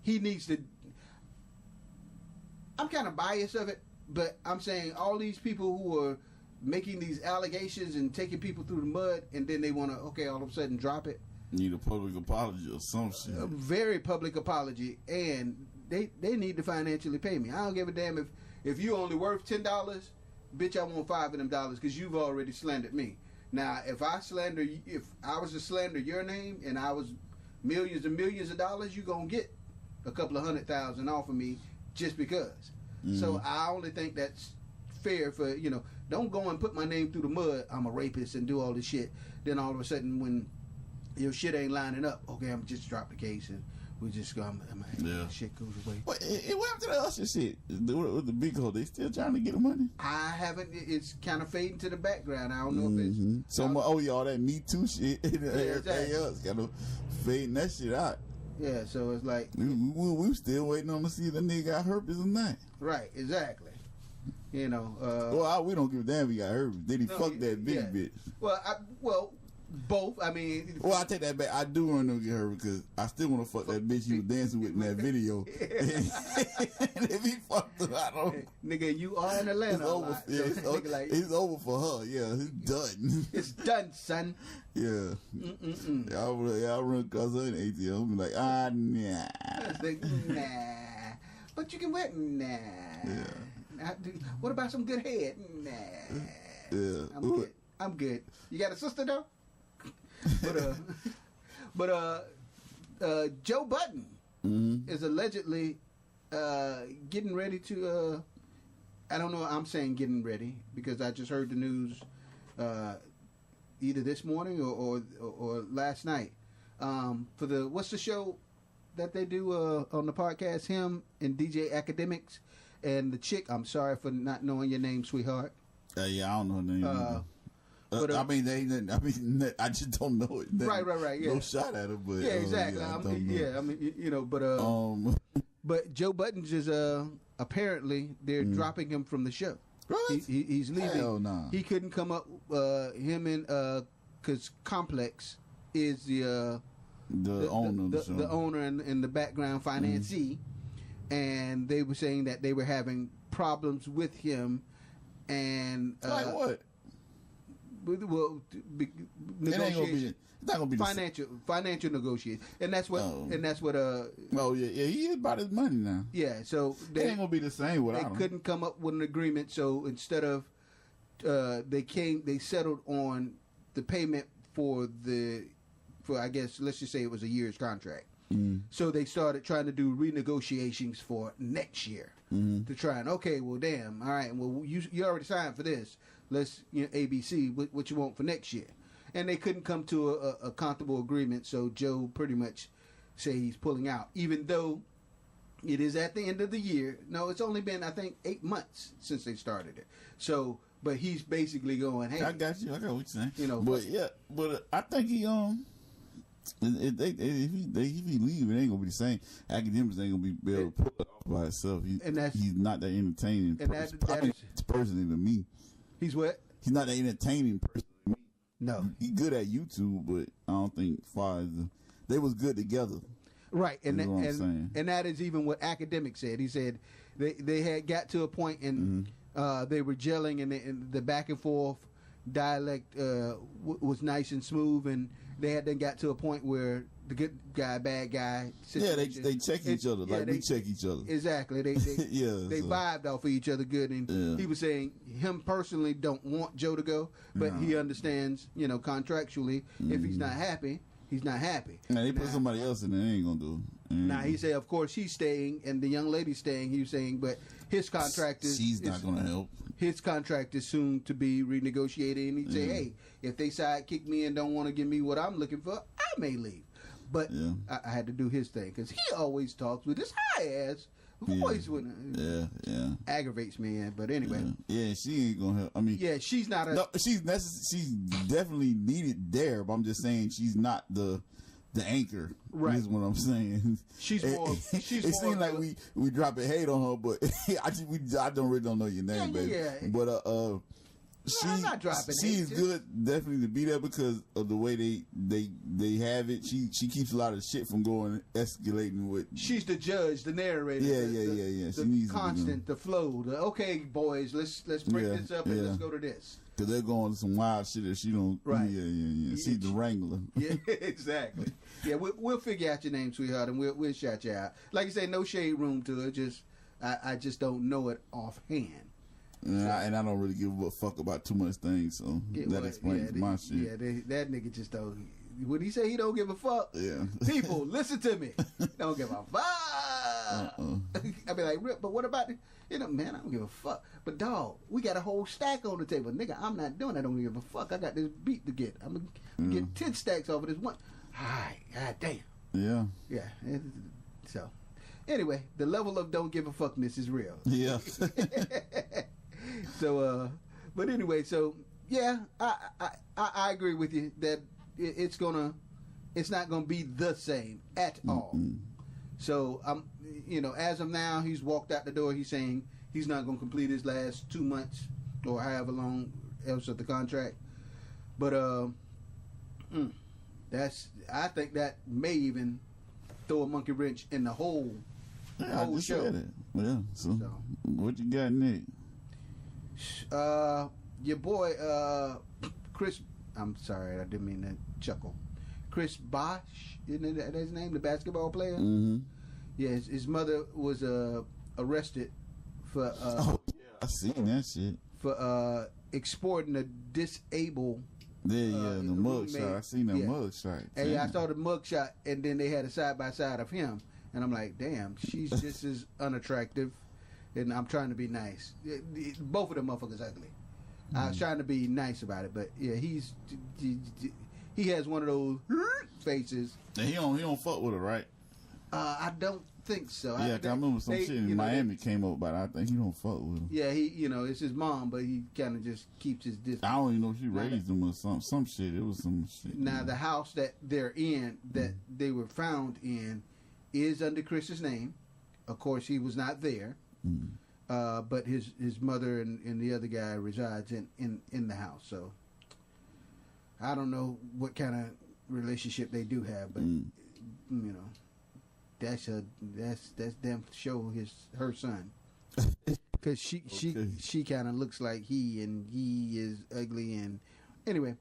he needs to. I'm kind of biased of it, but I'm saying all these people who are making these allegations and taking people through the mud, and then they want to all of a sudden drop it. Need a public apology or some shit. A very public apology, and they need to financially pay me. I don't give a damn if you only worth $10, bitch. I want $5 of them because you've already slandered me. Now, if I was to slander your name and I was millions and millions of dollars, you gonna get a couple of $100,000 off of me just because. So I only think that's fair for Don't go and put my name through the mud. I'm a rapist and do all this shit. Then all of a sudden when your shit ain't lining up, okay, I'm just drop the case and we just go. Shit goes away. What happened to the Usher shit? With the big hole, they still trying to get the money? I haven't. It's kind of fading to the background. I don't know if it's so. All that Me Too shit and everything else kind of fading that shit out. Yeah, so it's like we still waiting on to see if the nigga got herpes or not. Right, exactly. We don't give a damn if he got herpes. Did he fuck that big bitch? Well, both. I mean, I take that back. I do want to get her because I still want to fuck that bitch he was dancing with in that video. And if he fucked her, I don't. Nigga, you are in Atlanta. It's over. It's over for her. Yeah, it's done. It's done, son. Yeah. Y'all run cuz her in ATL. I'm like, nah. But you can wear nah. Yeah. What about some good head? Nah. Yeah. I'm good. You got a sister though? But Joe Budden is allegedly getting ready to. I don't know. I'm saying getting ready because I just heard the news either this morning or last night for what's the show that they do on the podcast? Him and DJ Academics and the chick. I'm sorry for not knowing your name, sweetheart. Yeah, I don't know her name. I just don't know it. Right. Yeah. No shot at her, but yeah, exactly. But Joe Budden's is apparently they're dropping him from the show. Right? He's leaving. Hell nah. He couldn't come up. Him and because Complex is the owner of the show. The owner and the background financee, and they were saying that they were having problems with him, and like what? Well, negotiation. It's not gonna be financial negotiation, and that's what. Oh yeah, he is about his money now. Yeah, so it ain't gonna be the same without him. They couldn't come up with an agreement, so instead of they settled on the payment for I guess let's just say it was a year's contract. So they started trying to do renegotiations for next year to try and all right, well you already signed for this. Let's ABC what you want for next year, and they couldn't come to a comfortable agreement. So Joe pretty much say he's pulling out, even though it is at the end of the year. No, it's only been I think 8 months since they started it. So, but he's basically going, hey, I got you. I got what you're saying. But I think he if he leave, it ain't gonna be the same. Academics ain't gonna be able to pull it off by himself. He's not that entertaining person to me. He's what? He's not an entertaining person. No. He's good at YouTube, but I don't think as far as they was good together. Right, and that is even what academics said. He said they had got to a point and they were gelling, and the back and forth dialect was nice and smooth, and they had then got to a point where the good guy, bad guy. Yeah, they check each other we check each other. Exactly. They vibed off of each other good, and he was saying him personally don't want Joe to go, but he understands, contractually, if he's not happy, he's not happy. Now they put somebody else in there, they ain't gonna do it. Now he said, of course he's staying, and the young lady's staying. He was saying, but his contract she's not gonna help. His contract is soon to be renegotiated, and he said, hey, if they sidekick me and don't want to give me what I'm looking for, I may leave. But I had to do his thing because he always talks with this high ass voice when aggravates me. But anyway, she ain't gonna help. I mean, she's not she's definitely needed there, but I'm just saying she's not the anchor. Right, is what I'm saying. She's more. It seems like we dropping hate on her, but I don't know your name, baby. Yeah. But I'm not dropping. She's good, definitely, to be there because of the way they have it. She keeps a lot of shit from escalating with. She's the judge, the narrator. Yeah. She needs constant, the flow. Okay, boys, let's break this up and let's go to this. Because they're going to some wild shit that she don't. Right. Yeah. She's the wrangler. Yeah, exactly. Yeah, we'll figure out your name, sweetheart, and we'll shout you out. Like you say, no shade room to it. Just I just don't know it offhand. And I don't really give a fuck about too much things, so that explains my shit. Yeah, that nigga just don't. When he say he don't give a fuck, people listen to me. Don't give a fuck. I be like, Rip, but what about man? I don't give a fuck. But dog, we got a whole stack on the table, nigga. I'm not doing. I don't give a fuck. I got this beat to get. I'm gonna get 10 stacks over this one. Hi, god damn. Yeah. So, anyway, the level of don't give a fuckness is real. Yeah. So, but anyway, so yeah, I agree with you that it's not gonna be the same at all. So as of now, he's walked out the door. He's saying he's not gonna complete his last 2 months or however long else of the contract. But I think that may even throw a monkey wrench in the whole show. Said it. Yeah. So what you got next? Your boy Chris. I'm sorry, I didn't mean to chuckle. Chris Bosh, isn't that his name? The basketball player. Mm-hmm. Yeah, his mother was arrested for. I seen that shit. For exporting a disabled. The mugshot. I seen that mugshot. Hey, I saw the mugshot, and then they had a side by side of him, and I'm like, damn, she's just as unattractive. And I'm trying to be nice. Both of them motherfuckers ugly. I was trying to be nice about it, but yeah, he has one of those faces. And he don't fuck with her, right? I don't think so. Yeah, I remember some shit in Miami came up, but I think he don't fuck with him. Yeah, it's his mom, but he kind of just keeps his distance. I don't even know if she raised him or some shit. It was some shit. Now the house that they're in, that they were found in, is under Chris's name. Of course, he was not there. But his mother and the other guy resides in the house. So I don't know what kind of relationship they do have, but that's them show her son, because she kind of looks like he, and he is ugly. And anyway,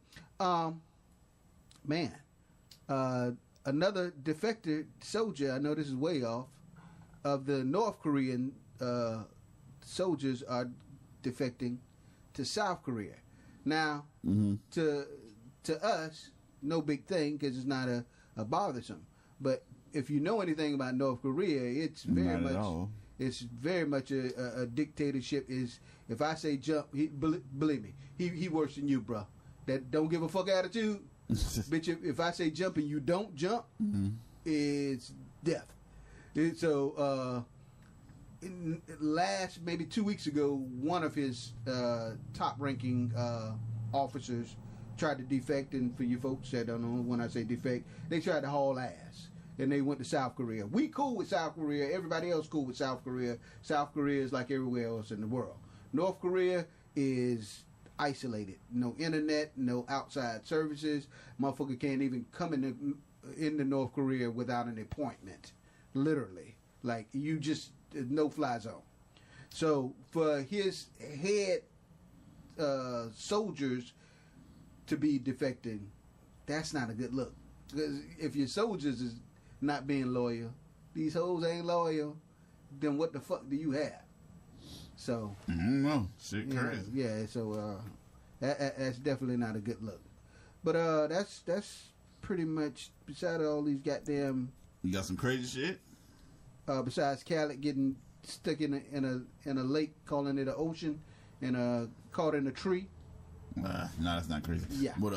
another defected soldier. I know this is way off. Of the North Korean soldiers are defecting to South Korea. Now, to us, no big thing because it's not a bothersome. But if you know anything about North Korea, it's very much a dictatorship. Is if I say jump, believe me, he worse than you, bro. That don't give a fuck attitude, bitch. If I say jump and you don't jump, it's death. So, last maybe 2 weeks ago, one of his top-ranking officers tried to defect, and for you folks that don't know, when I say defect, they tried to haul ass, and they went to South Korea. We cool with South Korea. Everybody else cool with South Korea. South Korea is like everywhere else in the world. North Korea is isolated. No internet, no outside services. Motherfucker can't even come in into North Korea without an appointment, literally. Like you just no fly zone. So for his head soldiers to be defecting, that's not a good look. Because if your soldiers is not being loyal, these hoes ain't loyal, then what the fuck do you have? So I don't know. Shit crazy. Yeah, so that's definitely not a good look. But that's pretty much, besides all these goddamn. You got some crazy shit. Besides Khaled getting stuck in a lake, calling it an ocean, and caught in a tree. No, that's not crazy. Yeah, but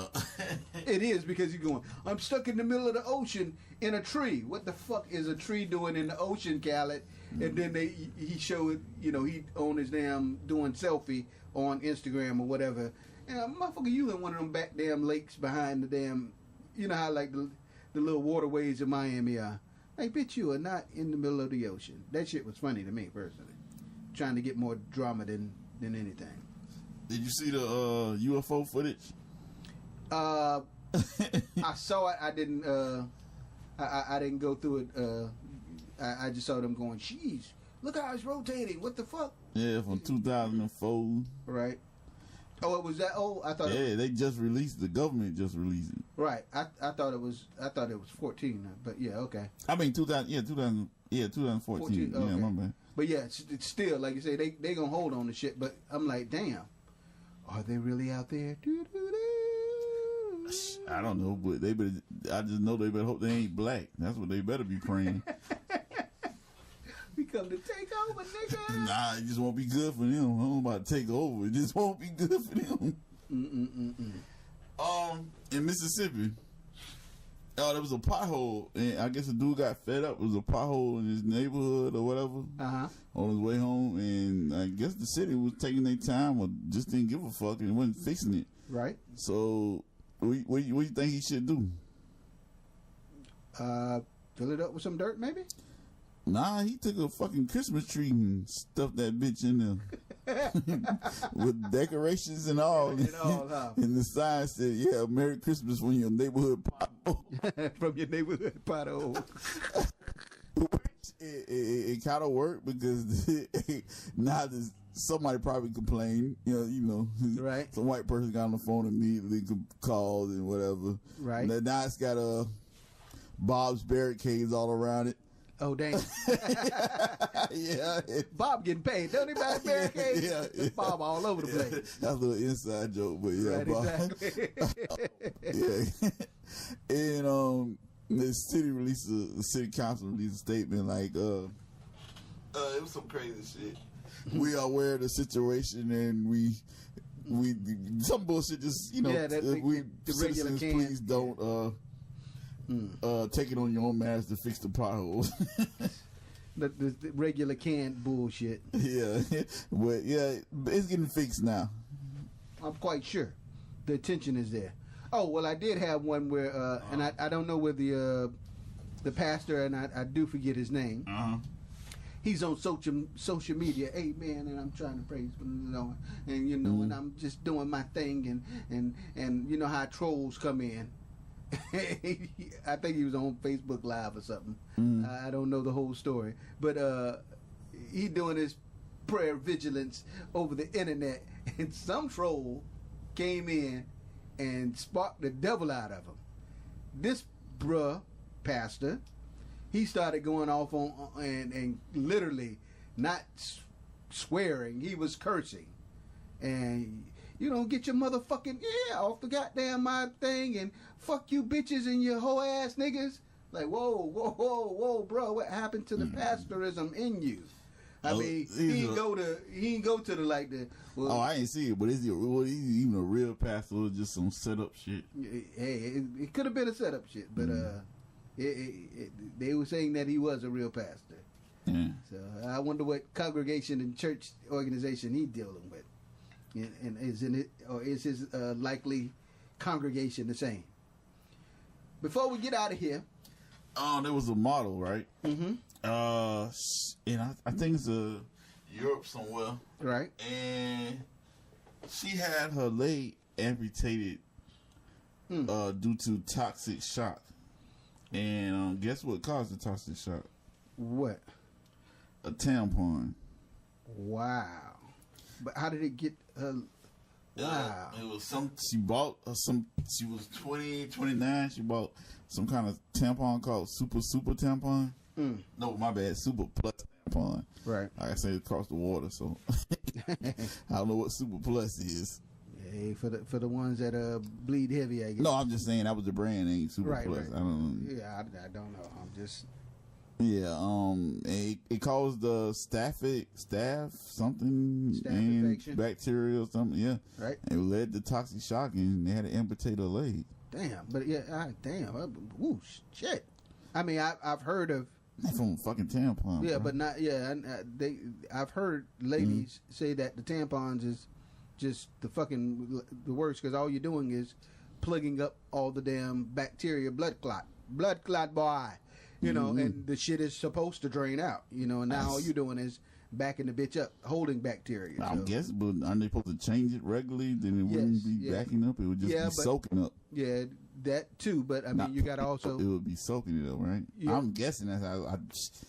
it is, because you're going, I'm stuck in the middle of the ocean in a tree. What the fuck is a tree doing in the ocean, Khaled? And then he showed, he on his damn doing selfie on Instagram or whatever. And motherfucker, you in one of them back damn lakes behind the damn, how like the little waterways in Miami are. Like, bitch, you are not in the middle of the ocean. That shit was funny to me personally. Trying to get more drama than anything. Did you see the UFO footage? I saw it. I didn't. I didn't go through it. I just saw them going, "Jeez, look how it's rotating. What the fuck?" Yeah, from 2004. Right. Oh, it was that old? I thought. Yeah, they just released. The government just released it. Right. I thought it was. I thought it was 14. But yeah, okay. I mean 2000. Yeah, 2000. Yeah, 2014. Okay. Yeah, my bad. But yeah, it's still, like you say, they gonna hold on to shit. But I'm like, damn, are they really out there? I don't know, but I just know they better hope they ain't black. That's what they better be praying. We come to take over, nigga. Nah, it just won't be good for them. I don't know about to take over. It just won't be good for them. In Mississippi, there was a pothole, and I guess a dude got fed up. It was a pothole in his neighborhood or whatever on his way home, and I guess the city was taking their time or just didn't give a fuck and wasn't fixing it. Right. So, what do you think he should do? Fill it up with some dirt, maybe? Nah, he took a fucking Christmas tree and stuffed that bitch in there with decorations and all. And the sign said, "Yeah, Merry Christmas from your neighborhood pothole." From your neighborhood pothole. It kind of worked because now somebody probably complained. Right. Some white person got on the phone immediately, called and whatever. Right. Now it's got Bob's barricades all around it. Oh, damn. Yeah. Bob getting paid. Don't he buy barricades? Yeah. Bob all over the place. That's a little inside joke, but yeah. Right, Bob. exactly. Yeah. And the city council released a statement like, it was some crazy shit. We are aware of the situation and we some bullshit just, the regular citizens, please don't, take it on your own matters to fix the potholes. the regular canned bullshit. Yeah, but yeah, it's getting fixed now. I'm quite sure the attention is there. Oh well, I did have one where, and I don't know where the pastor, and I do forget his name. He's on social media, hey man, and I'm trying to praise, and and I'm just doing my thing, and you know how trolls come in. I think he was on Facebook Live or something. I don't know the whole story, but he doing his prayer vigilance over the internet, and some troll came in and sparked the devil out of him. This pastor, he started going off on and literally not swearing, he was cursing, and get your motherfucking off the goddamn my thing, and fuck you bitches and your hoe ass niggas. Like, whoa, bro, what happened to the pastorism in you? I mean, he ain't go to the like the. Well, I ain't see it, but is he even a real pastor or just some setup shit? Hey, it could have been a setup shit, but they were saying that he was a real pastor. Yeah. So I wonder what congregation and church organization he's dealing with. And is his likely congregation the same? Before we get out of here, there was a model, right? Mm-hmm. And I think it's Europe somewhere, right? And she had her leg amputated due to toxic shock. And guess what caused the toxic shock? What? A tampon. Wow. But how did it get her? Wow. It was she bought she was 20, 29. She bought some kind of tampon called Super tampon. No, my bad. Super Plus tampon. Right. Like I say, across the water, so I don't know what Super Plus is. Hey, for the ones that bleed heavy, I guess. No, I'm just saying that was the brand name, Super right, Plus. right. I don't know. Yeah, I don't know. I'm just. Yeah, it caused the staph infection, bacteria or something. Yeah, right. It led to toxic shock, and they had to amputate her leg. Damn, but yeah, ooh, shit. I mean, I've heard of. That's from a fucking tampon. Yeah, bro. but not. Yeah, I've heard ladies say that the tampons is just the worst because all you're doing is plugging up all the damn bacteria, blood clot, boy. You know, and the shit is supposed to drain out. You know, and now all you're doing is backing the bitch up, holding bacteria. I guess, but aren't they supposed to change it regularly? Then it wouldn't be backing up. It would just be soaking up. Yeah, that too. But I mean, you got to also. It would be soaking it up, right? Yeah. I'm guessing that's how.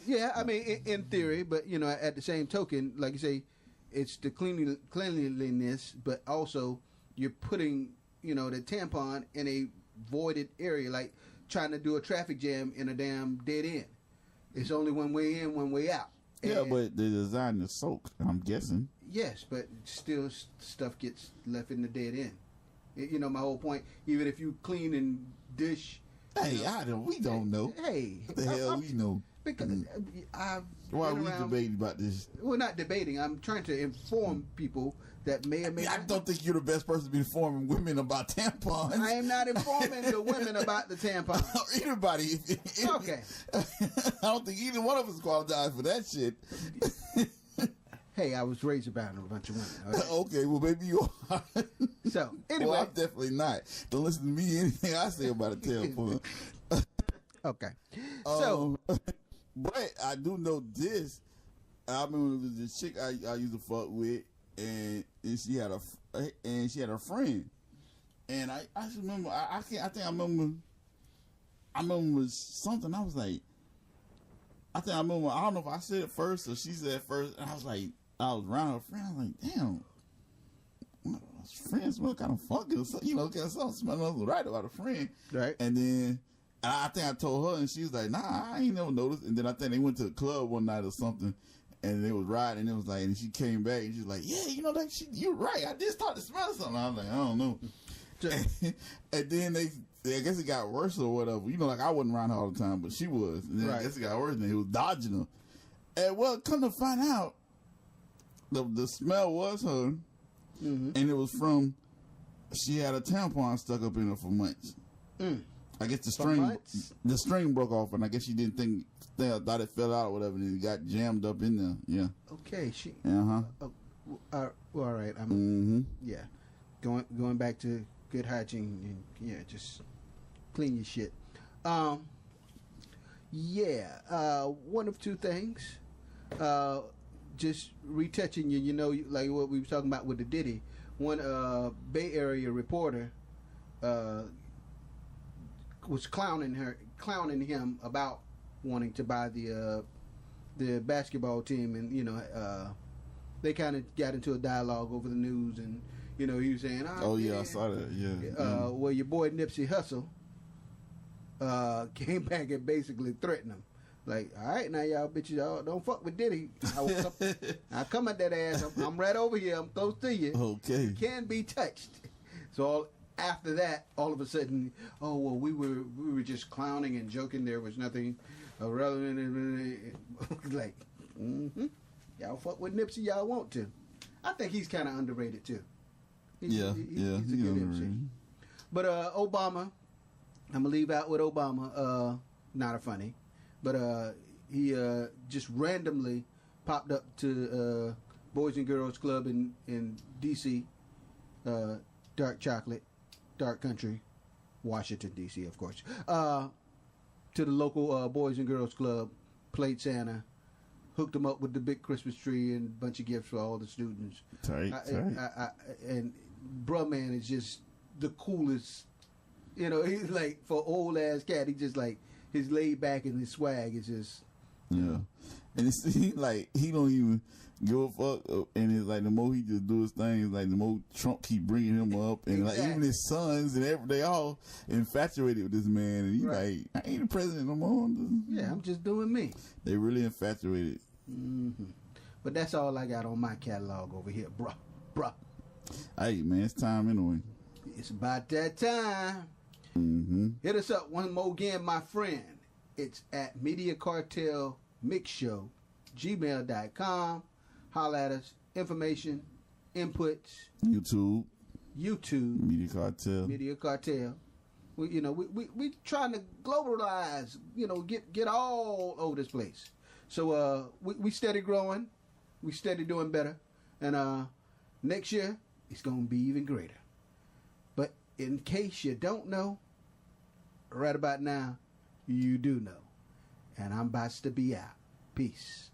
Yeah, I mean, in theory, but you know, at the same token, like you say, it's the cleanliness, but also you're putting, you know, the tampon in a voided area, like trying to do a traffic jam in a damn dead end. It's only one way in, one way out. Yeah, but they're designed to soak, I'm guessing. Yes, but still stuff gets left in the dead end. You know, my whole point, even if you clean and dish. Hey, we don't know. Hey. What the hell we know? Because why are we debating about this? We're not debating. I'm trying to inform people that may or may not. I don't think you're the best person to be informing women about tampons. I am not informing the women about the tampons. Anybody. Okay. I don't think either one of us qualifies for that shit. Hey, I was raised around a bunch of women. Okay, well, maybe you are. So, anyway. Well, I'm definitely not. Don't listen to me anything I say about a tampon. Okay. But I do know this. I remember there was a chick I used to fuck with, and she had a friend, and I just remember I remember something. I was like, I don't know if I said it first or she said it first, and I was around her friend. I was like, damn, friends smell kind of funky or something, you know, because something smelling right about a friend, right? And then I think I told her, and she was like, nah, I ain't never noticed. And then I think they went to a club one night or something, and they was riding, and it was like, and she came back, and she was like, yeah, you know, that you're right. I did start to smell something. I was like, I don't know. And then I guess it got worse or whatever. You know, like I wasn't around her all the time, but she was. And then I guess it got worse, and he was dodging her. And well, come to find out, the smell was her, and it was from, she had a tampon stuck up in her for months. I guess the string broke off, and I guess she didn't thought it fell out or whatever, and it got jammed up in there. Yeah. Okay. All right. Yeah. Going back to good hygiene and just clean your shit. One of two things. Just retouching you. You know, like what we were talking about with the Diddy. One Bay Area reporter was clowning him about wanting to buy the basketball team, and you know, they kind of got into a dialogue over the news, and you know, he was saying, I saw that, yeah. Well, your boy Nipsey Hussle came back and basically threatened him, like, all right, now y'all bitches, y'all don't fuck with Diddy. I'll come at that ass. I'm right over here. I'm close to you. Okay, you can't be touched. So after that, all of a sudden, oh well, we were just clowning and joking. There was nothing relevant. Like, y'all fuck with Nipsey, y'all want to. I think he's kind of underrated too. He's a good MC. But Obama, I'm gonna leave out with Obama. Not a funny, but he just randomly popped up to Boys and Girls Club in D.C. Dark chocolate. Dark country, Washington, D.C., of course, to the local Boys and Girls Club, played Santa, hooked them up with the big Christmas tree and a bunch of gifts for all the students. Tight. And bruh man is just the coolest. You know, he's like, for old ass cat, he just like, his laid back and his swag is just. Yeah. And it seems like he don't even give a fuck. And it's like the more he just do his things, like the more Trump keep bringing him up. And like even his sons and they all infatuated with this man. And he's like, I ain't the president no more. Yeah, I'm just doing me. They really infatuated. Mm-hmm. But that's all I got on my catalog over here, bruh. Hey, man, it's time anyway. It's about that time. Mm-hmm. Hit us up one more again, my friend. It's at Media Cartel Mixshow, gmail.com. Holla at us. Information, inputs. YouTube. Media Cartel. We trying to globalize. Get all over this place. So we steady growing. We steady doing better. And next year it's gonna be even greater. But in case you don't know, right about now, you do know. And I'm about to be out. Peace.